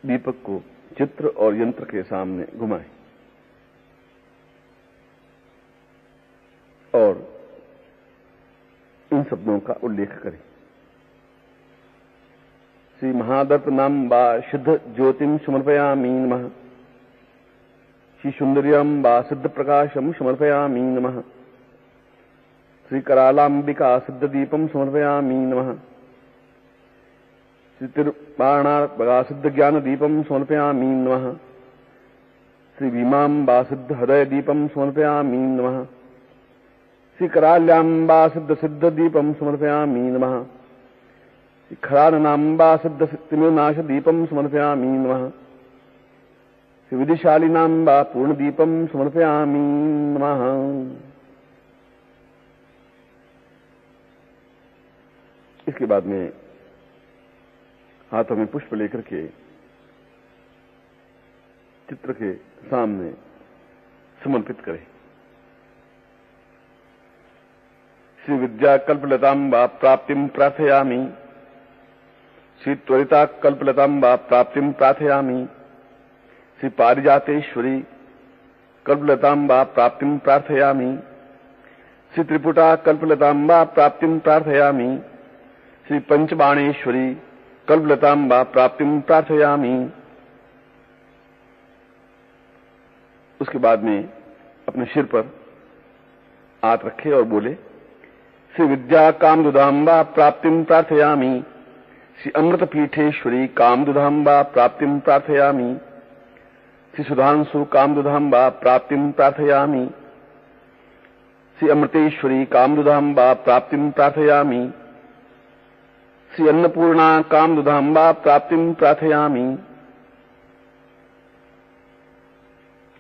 दीपक को चित्र और यंत्र के सामने घुमाएं और इन शब्दों का उल्लेख करें। श्री महादत्त नाम बा सिद्ध ज्योतिम समर्पयामि नमः। श्री सुंदर्यम बा सिद्ध प्रकाशम समर्पयामि नमः। श्री करालांबिका सिद्ध दीपम समर्पयामि नमः। श्री तिरुपाणार्पगा सिद्ध ज्ञान दीपम समर्पयामि नमः। श्री भीमांबा सिद्ध हृदय दीपम समर्पयामि नमः। श्री कराल्याम्बा सिद्ध सिद्ध दीपम समर्पयामि नमः। श्री खराननाम्बा सिद्ध तिमिरनाश दीपम समर्पयामि नमः। श्री विधिशालिनाम्बा पूर्ण दीपम समर्पयामि नमः। इसके बाद में हाथों में पुष्प लेकर के चित्र के सामने समर्पित करें। श्री विद्या कल्पलतांबा प्राप्तिम प्रार्थयामि। श्री त्वरिता कल्पलतांबा प्राप्तिम प्रार्थयामि। श्री पारिजातेश्वरी कल्पलतांबा प्राप्तिम प्रार्थयामि। श्री त्रिपुटा कल्पलतांबा प्राप्तिम प्रार्थयामि। श्री पंचबाणेश्वरी कल्पलतांबा प्राप्तिम प्रार्थयामि। उसके बाद में अपने सिर पर हाथ रखे और बोले, श्री विद्या कामदुधांबा प्राप्तिम प्रार्थयामि। श्री अमृत पीठेश्वरी कामदुधांबा प्राप्तिम प्रार्थयामि। श्री सुधांशु कामदुधांबा प्राप्तिम प्रार्थयामि। श्री अमृतेश्वरी कामदुधांबा प्राप्तिम प्रार्थयामि। श्री अन्नपूर्णा कामदुधांबा प्राप्तिम प्रार्थयामि।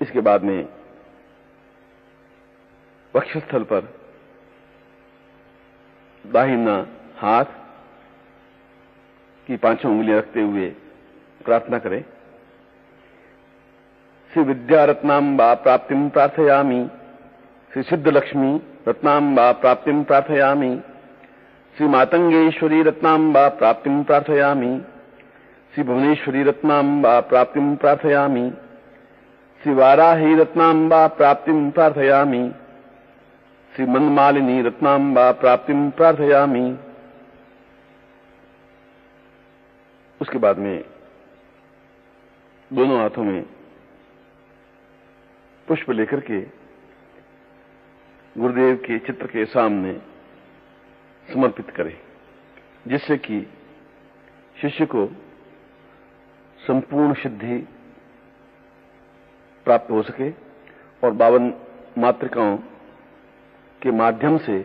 इसके बाद में वक्षस्थल पर दाहिना हाथ की पांचों उंगलियां रखते हुए प्रार्थना करें। श्री विद्या रत्नांबा प्राप्तिम प्रार्थयामि। श्री सिद्ध लक्ष्मी रत्नांबा प्राप्तिम प्रार्थयामि। श्री मातंगेश्वरी रत्नांबा प्राप्तिम प्रार्थयामि। श्री भुवनेश्वरी रत्नांबा प्राप्तिम प्रार्थयामि। श्री वाराही रत्नांबा प्राप्तिम प्रार्थयामि। श्री मनमालिनी रत्नांबा प्राप्तिम प्रार्थयामि। उसके बाद में दोनों हाथों में पुष्प लेकर के गुरुदेव के चित्र के सामने समर्पित करें, जिससे कि शिष्य को संपूर्ण सिद्धि प्राप्त हो सके और 52 मातृकाओं के माध्यम से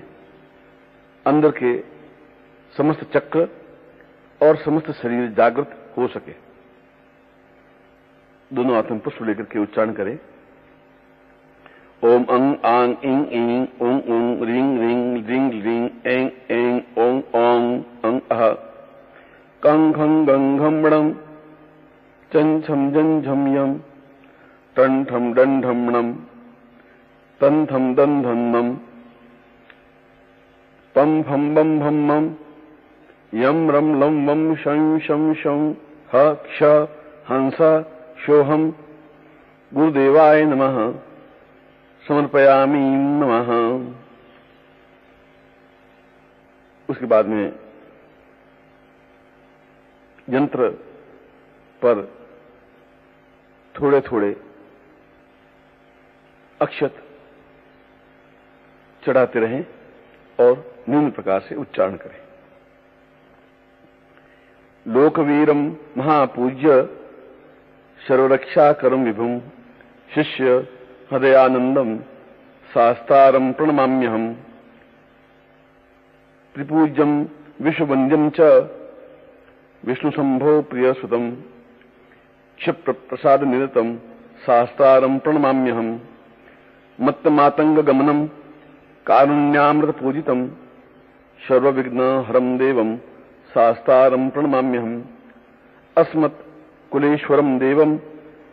अंदर के समस्त चक्र और समस्त शरीर जागृत हो सके। दोनों हाथों में पुष्प लेकर के उच्चारण करें। ओम अंग आंग इंग इंग ओं ओं रिंग रिंग रिंग रिंग एंग एंग ओं ओं अंग अह कंग खंग गंग घम बड़म चं छम जं झम यम टन ठम डन ढम णम तन थम दन धन नम पम फम बम भम मम यम रम लम वम शं शम शं ह क्ष हंस शोहम गुरुदेवाय नमः समर्पयामि नमः। उसके बाद में यंत्र पर थोड़े थोड़े अक्षत चढ़ाते रहें और निम्न प्रकार से उच्चारण करें। लोकवीरम महापूज्य सर्वरक्षाकरम विभुम शिष्य हृदयानंदम शास्तारम प्रणमाम्यहम त्रिपूज्यम विश्ववंद्यम च विष्णुशंभो प्रियसुतम क्षिप्रप्रसाद निरतम शास्तारम प्रणमाम्यहम मत्तमातंग गमनम कारुण्यामृत पूजितम सर्वविघ्न हरम देवम शास्तारम प्रणमाम्यहम अस्मत् कुलेश्वरम देवम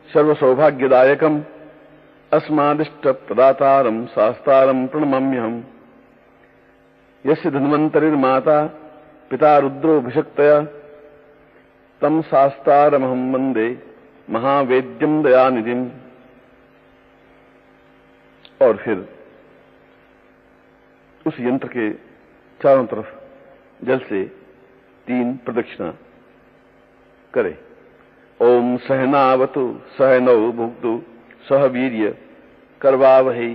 सर्वसौभाग्यदायकम अस्मादिष्ट प्रदातारम शास्तारम प्रणमाम्यहम यस्य धन्वन्तरिर्माता पिता रुद्रो भिषक्तया तम शास्तारमहं वंदे महावेद्यम दयानिधिम। और फिर उस यंत्र के चारों तरफ जल से 3 प्रदक्षिणा करे। ओम सहनावतु सहनौ भुक्तु सह वीर्य करवावहै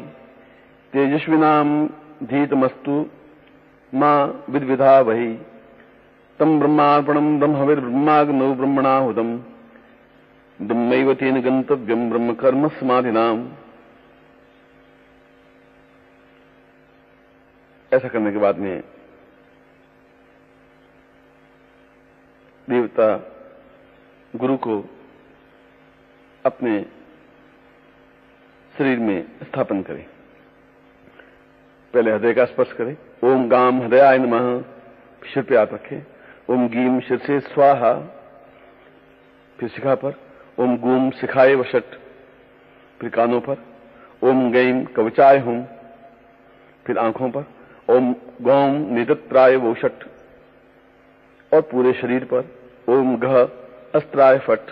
तेजस्विनाम धीतमस्तु मां विद्विधावहै तम ब्रह्मार्पणम ब्रह्मविर्ब्रह्माग्नौ ब्रह्मणाहुतम ब्रह्मैव तेन गंतव्यम ब्रह्म कर्म समाधिनाम। ऐसा करने के बाद में देवता गुरु को अपने शरीर में स्थापन करे। पहले हृदय का स्पर्श करे। ओम गाम हृदयाय नमः, सिर पे हाथ रखे। ओम गीम सिर से स्वाहा, फिर शिखा पर। ओम गूम शिखाए वशट, फिर कानों पर। ओम गैम कवचाय हुम, फिर आंखों पर। ओम गौम निदत्राय वोषट, और पूरे शरीर पर। ओम घ अस्त्राय फट।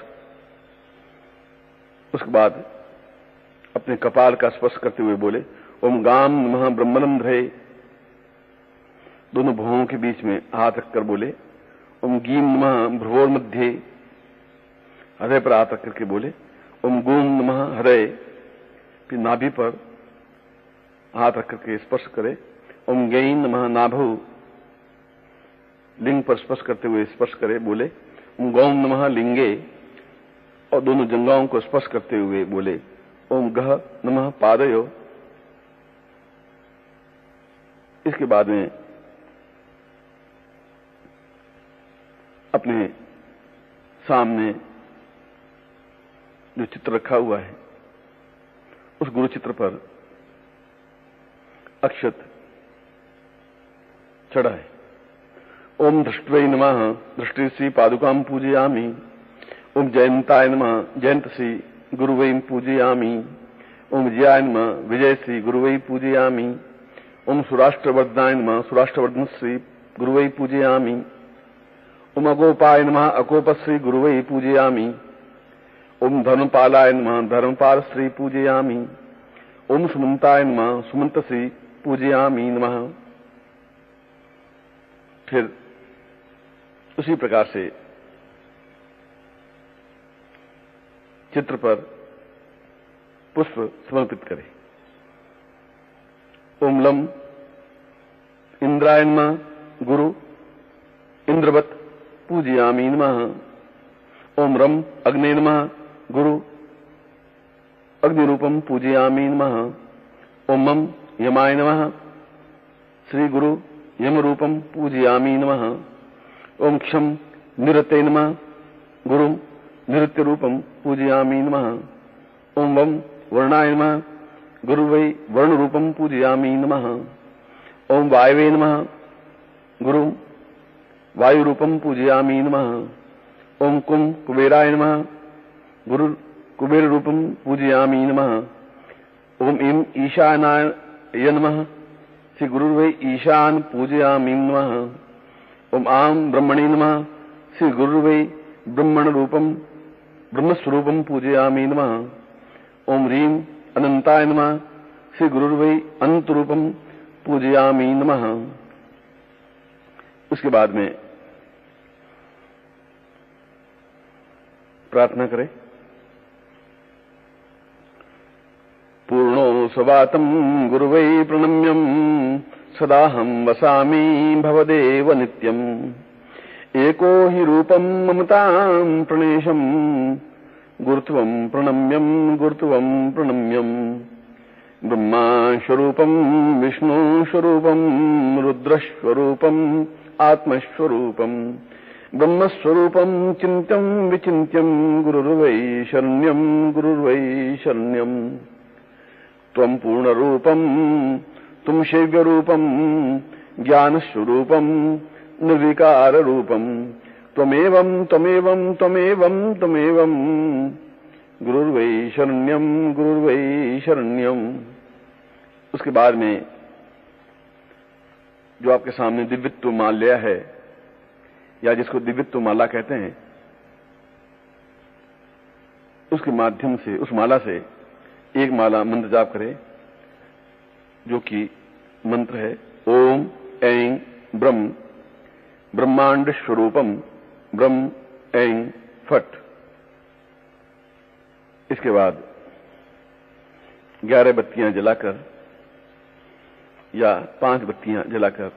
उसके बाद अपने कपाल का स्पर्श करते हुए बोले ओम गाम नमः ब्रह्मणम ध्रे। दोनों भुवों के बीच में हाथ रखकर बोले ओम गीम नमः भ्रुवोर मध्य। हृदय पर हाथ रख करके बोले ओम गूम नमः हृदय। फिर नाभि पर हाथ रख करके स्पर्श करे। ओम गैन नमः नाभु। लिंग पर स्पर्श करते हुए स्पर्श करे, बोले ओम गौम नमः लिंगे। और दोनों जंघाओं को स्पर्श करते हुए बोले ओम गह नमः पादयो। इसके बाद में अपने सामने जो चित्र रखा हुआ है उस गुरु चित्र पर अक्षत चढ़ाए। ओम दृष्ट्वै नमः, दृष्टि श्री पादुकाम पूजयामि। ओम जयंताय नमः, जयंत श्री गुरुवै पूजयामि। ओम विजयाय नमः, विजय श्री गुरुवै पूजयामि। ओम सुराष्ट्रवर्धनाय नमः, सुराष्ट्रवर्धन श्री गुरुवै पूजयामि। ओम अगोपाय नमः, अगोप श्री गुरुवै पूजयामि। ओम धर्मपालाय नमः, धर्मपाल श्री पूजयामि। ओम सुमंताय नमः, सुमंत श्री पूजयामि नमः। फिर उसी प्रकार से चित्र पर पुष्प समर्पित करें। ओम लम इंद्राय नमः, गुरु इंद्रवत पूजयामि नमः। ओम रम अग्ने नमः, गुरु अग्निरूपम पूजयामि नमः। ओम मम यमाय नमः, श्री गुरु यम रूपम पूजयामि नमः। ओम क्षम निरते नमः, गुरु निरत्य रूपम पूजयामि नमः। ओम वम वर्णाय नमः, गुरु वै वर्ण रूपम पूजयामि नमः। ओम वायवे नमः, गुरु वायु रूपम पूजयामि नमः। ओम कुम कुबेराय नमः, गुरु कुबेर रूपम पूजयामि नमः। ओम इम ईशानाय नमः, श्री गुरु वै ईशान पूजयामि नमः। ओम आम ब्रह्मणे नमः, श्री गुरु वै ब्रह्मण रूपम ब्रह्मस्वरूपम पूजयामि नमः। ओम रीम अनंताय नमः, श्री गुरु वै अनंत रूपम पूजयामि नमः। उसके बाद में प्रार्थना करें। पूर्णो सवातम गुरुवै प्रणम्यम सदाहं वसामि भवदेव नित्यम्। एको हि रूपं ममतां प्रणेशम् गुरुत्वं प्रणम्यं गुरुत्वं प्रणम्यम्। ब्रह्मा स्वरूपं विष्णु स्वरूपं रुद्रस्वरूपम् आत्मस्वरूपम्। ब्रह्मस्वरूपं चिन्त्यं विचिन्त्यं गुरुर्वै शरण्यं गुरुर्वै शरण्यम्। त्वं पूर्णरूपं तुम शैव्यरूपं ज्ञानस्वरूपं निर्विकाररूपं। त्वमेवं त्वमेवं त्वमेवं त्वमेवं गुरुर्वै शरण्यं गुरुर्वै शरण्यं। उसके बाद में जो आपके सामने दिव्यत्व माल्या है या जिसको दिव्यत्व माला कहते हैं उसके माध्यम से, उस माला से एक माला मंत्र जाप करें, जो कि मंत्र है ओम ऐं ब्रह्म ब्रह्मांड स्वरूपम ब्रह्म ऐं फट। इसके बाद 11 बत्तियां जलाकर या 5 बत्तियां जलाकर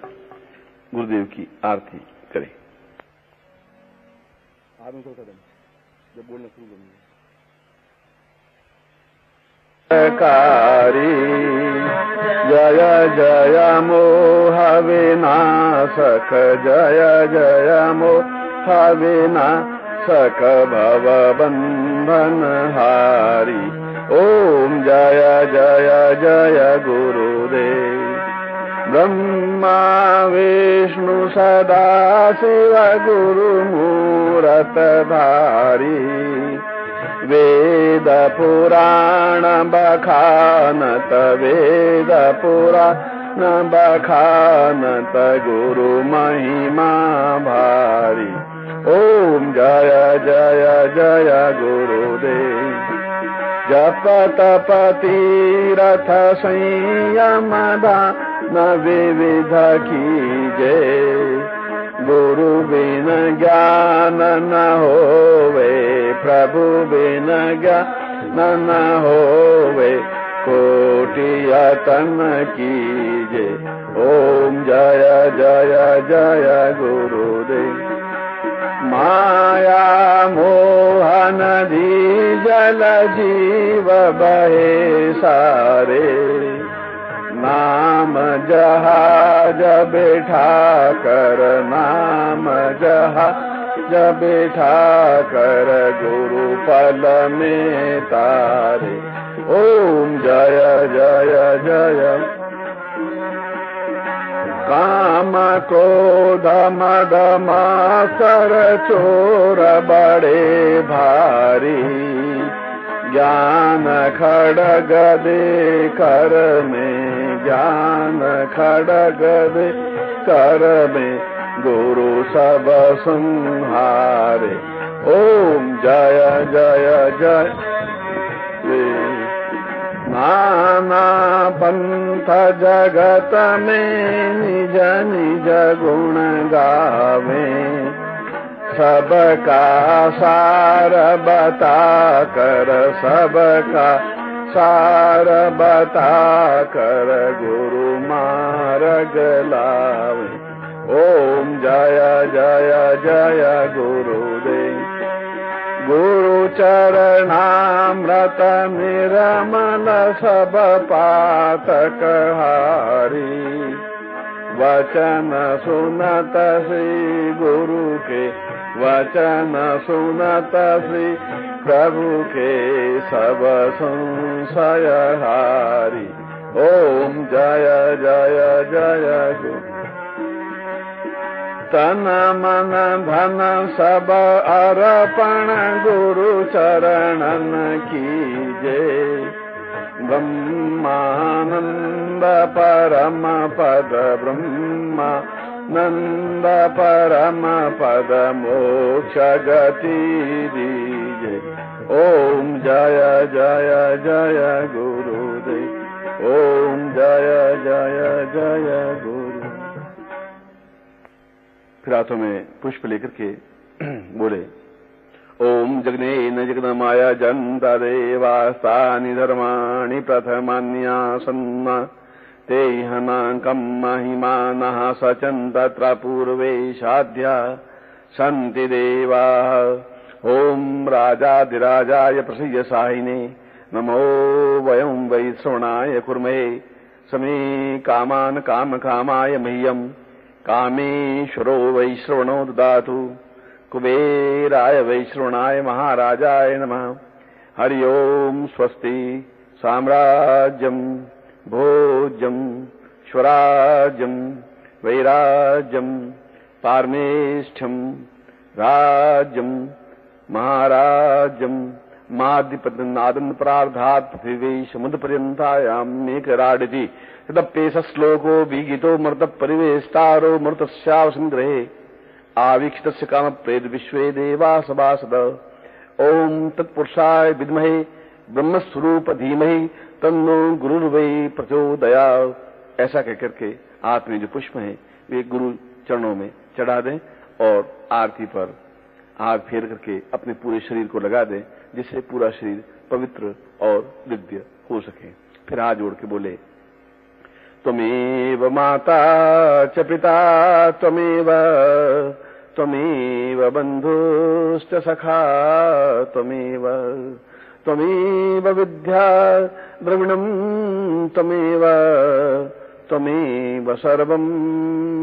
गुरुदेव की आरती करें। जब बोलना शुरू करेंगे कारी जय जय मोह विनाशक जय जय मोह विनाशक भव बंधन हारी। ओम जय जय जय गुरुदेव ब्रह्मा विष्णु सदा शिव गुरु मूरत धारी। वेद पुराण बखानत वेद पुराण बखानत गुरु महिमा भारी। ओम जय जय जय गुरुदेव जप तप तीरथ संयम दान विविध कीजे। गुरु बिन ज्ञान न होवे प्रभु बिन ज्ञान न होवे कोटि यतन कीजे। ओम जय जय जय गुरुदेव माया मोहन धी जल जीव बहे सारे। नाम जहाज बैठा कर नाम जहाज बैठा कर गुरु पल में तारे। ओम जय जय जय काम क्रोध मद मातर चोर बड़े भारी। ज्ञान खड़ग दे कर में ज्ञान खड़ग दे कर में गुरु सब संहारे। ओम जय जय जय नाना पंथ जगत में निज निज गुण गावे। सबका सार बता कर सबका सार बता कर गुरु मार्ग लावे। ओम जय जय जय गुरुदेव गुरु चरणामृत निर्मल सब पातक हारी। वचन सुनत श्री गुरु के वचन सुनत श्री प्रभु के सब संशय हारी। ओम जय जय जय गुरु तन मन धन सब अर्पण गुरु चरणन कीजे। ब्रह्मानंद परम पद ब्रह्मानंद परम पद मोक्ष गति दीजे। ओम जय जय जय गुरुदेव ओम जय जय जय गुरु। फिर हाथों में पुष्प लेकर के बोले ओम जगनेन जगन्माया जन्ता देवास्तानि धर्माणि प्रथमान्यासन्न ते हनाकं महिमानः सचन् तत्र पूर्वे साध्या सन्ति देवाः। ओम राजाधिराजाय प्रसीय साहिने नमो वयं वै श्रवणाय कुर्महे समे कामान् कामकामाय मह्यम् कामेश्वरो वै श्रवणो ददातु। कुबेराय वैश्रवणाय महाराजाय नमः। हरि ओम स्वस्ति साम्राज्यं भोज्यं स्वराज्यं वैराज्यं पारमेष्ठ्यं राज्यं महाराज्यं मादिपतनादन प्रार्धात् पृथिवी समुद्रपर्यन्तायां मेघराडिति तदप्येष श्लोको विगीतो मृत परिवेष्टारो मृतस्यावसंग्रहे आवीक्षितस्य काम प्रेत विश्वे देवा सभासद। ओम तत्पुरुषाय विद्महे ब्रह्मस्वरूप धीमहि तन्नो गुरुर्वै प्रचोदयात्। ऐसा कहकर के आप में जो पुष्प हैं वे गुरु चरणों में चढ़ा दें और आरती पर हाथ फेर करके अपने पूरे शरीर को लगा दें, जिससे पूरा शरीर पवित्र और दिव्य हो सके। फिर हाथ जोड़ के बोले, त्वमेव माता च पिता त्वमेव बन्धुश्च सखा त्वमेव विद्या द्रविणं त्वमेव सर्वं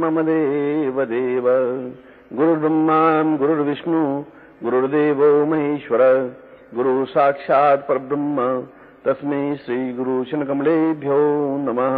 मम देव देव। गुरुर्ब्रह्मा गुरुर्विष्णु गुरुर्देवो महेश्वर गुरु साक्षात् परब्रह्म तस्मै श्री गुरु चरणकमलेभ्यो नमः।